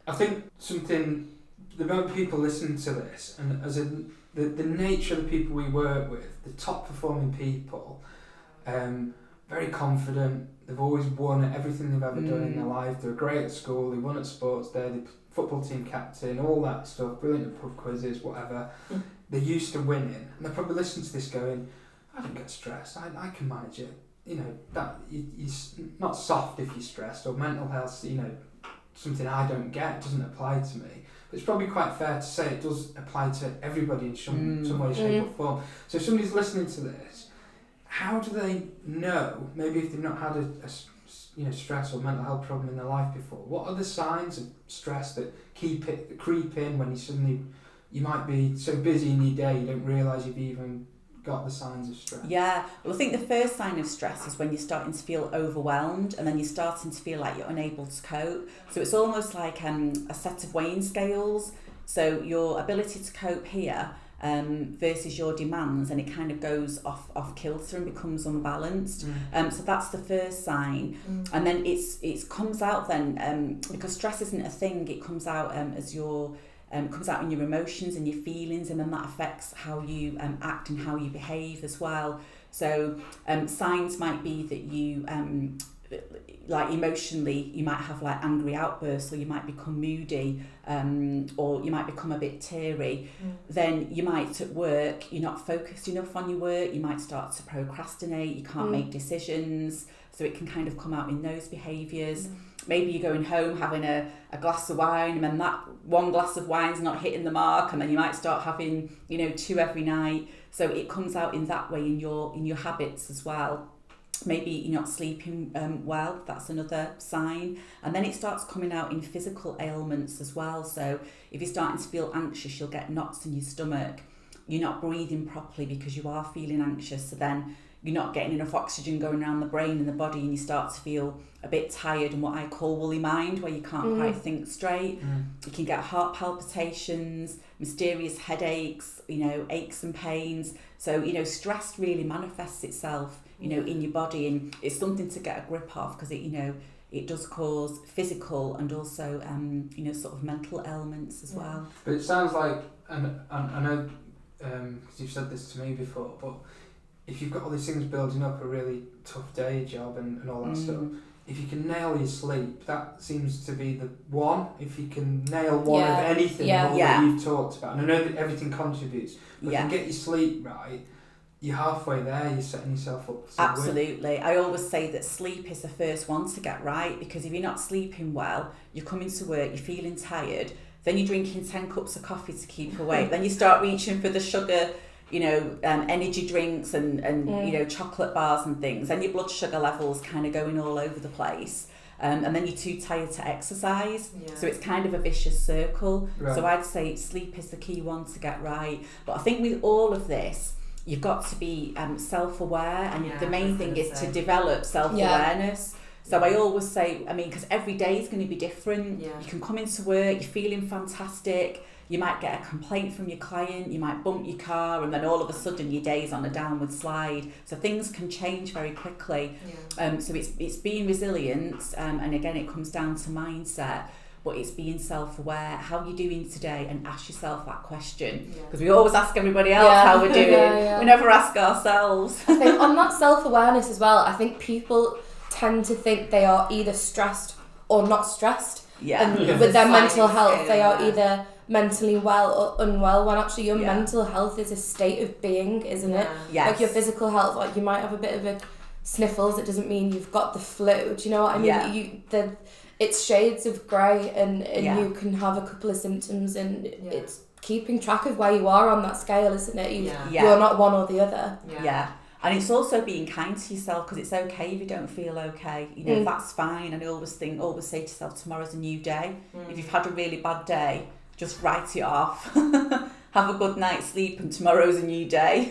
I think the moment people listen to this, and the nature of the people we work with, the top performing people, very confident, they've always won at everything they've ever done in their life, they're great at school, they won at sports day, they're football team captain, all that stuff, brilliant at pub quizzes, whatever. They're used to winning, and they're probably listening to this going, I don't get stressed, I can manage it. You know, that you're not soft if you're stressed, or mental health, you know, something I don't get, doesn't apply to me. But it's probably quite fair to say it does apply to everybody in some way, shape or form. So if somebody's listening to this, how do they know, maybe if they've not had a stress or mental health problem in their life before, what are the signs of stress that creep in when you might be so busy in your day you don't realise you've even got the signs of stress? Yeah, well, I think the first sign of stress is when you're starting to feel overwhelmed, and then you're starting to feel like you're unable to cope. So it's almost like a set of weighing scales. So your ability to cope here versus your demands, and it kind of goes off kilter and becomes unbalanced. So that's the first sign. And then it comes out then, because stress isn't a thing, it comes out as your comes out in your emotions and your feelings, and then that affects how you act and how you behave as well. So signs might be that you like emotionally you might have like angry outbursts, or you might become moody, or you might become a bit teary. Then you might at work, you're not focused enough on your work, you might start to procrastinate, you can't make decisions, so it can kind of come out in those behaviours. Maybe you're going home having a glass of wine, and then that one glass of wine's not hitting the mark, and then you might start having 2 every night. So it comes out in that way in your habits as well. Maybe you're not sleeping well, that's another sign. And then it starts coming out in physical ailments as well. So if you're starting to feel anxious, you'll get knots in your stomach. You're not breathing properly because you are feeling anxious, so then you're not getting enough oxygen going around the brain and the body, and you start to feel a bit tired and what I call woolly mind, where you can't quite think straight. You can get heart palpitations, mysterious headaches, aches and pains. So, stress really manifests itself, in your body, and it's something to get a grip of, because it does cause physical and also, sort of mental ailments as well. But it sounds like, and I know, because you've said this to me before, but if you've got all these things building up, a really tough day job and all that stuff, if you can nail your sleep, that seems to be the one. If you can nail one of anything that you've talked about, and I know that everything contributes, but if you can get your sleep right, you're halfway there, you're setting yourself up to Absolutely. I always say that sleep is the first one to get right, because if you're not sleeping well, you're coming to work, you're feeling tired, then you're drinking 10 cups of coffee to keep awake, then you start reaching for the sugar, energy drinks and chocolate bars and things, and your blood sugar levels kind of going all over the place. And then you're too tired to exercise. So it's kind of a vicious circle. Right. So I'd say sleep is the key one to get right. But I think with all of this, you've got to be self-aware, and the main thing is to develop self-awareness. So I always say, because every day is going to be different. You can come into work, you're feeling fantastic, you might get a complaint from your client, you might bump your car, and then all of a sudden your day's on a downward slide. So things can change very quickly. So it's being resilient, and again it comes down to mindset, but it's being self-aware. How are you doing today? And ask yourself that question, because we always ask everybody else how we're doing. We never ask ourselves. I think on that self-awareness as well, I think people tend to think they are either stressed or not stressed. And with their mental health, they are either mentally well or unwell, when actually your mental health is a state of being, isn't it? Like your physical health, like you might have a bit of a sniffles, it doesn't mean you've got the flu. Do you know what I mean? It's shades of grey, and you can have a couple of symptoms, and it's keeping track of where you are on that scale, isn't it? You're not one or the other. And it's also being kind to yourself, because it's okay if you don't feel okay. That's fine. And I always say to yourself, tomorrow's a new day. If you've had a really bad day, just write it off. Have a good night's sleep, and tomorrow's a new day.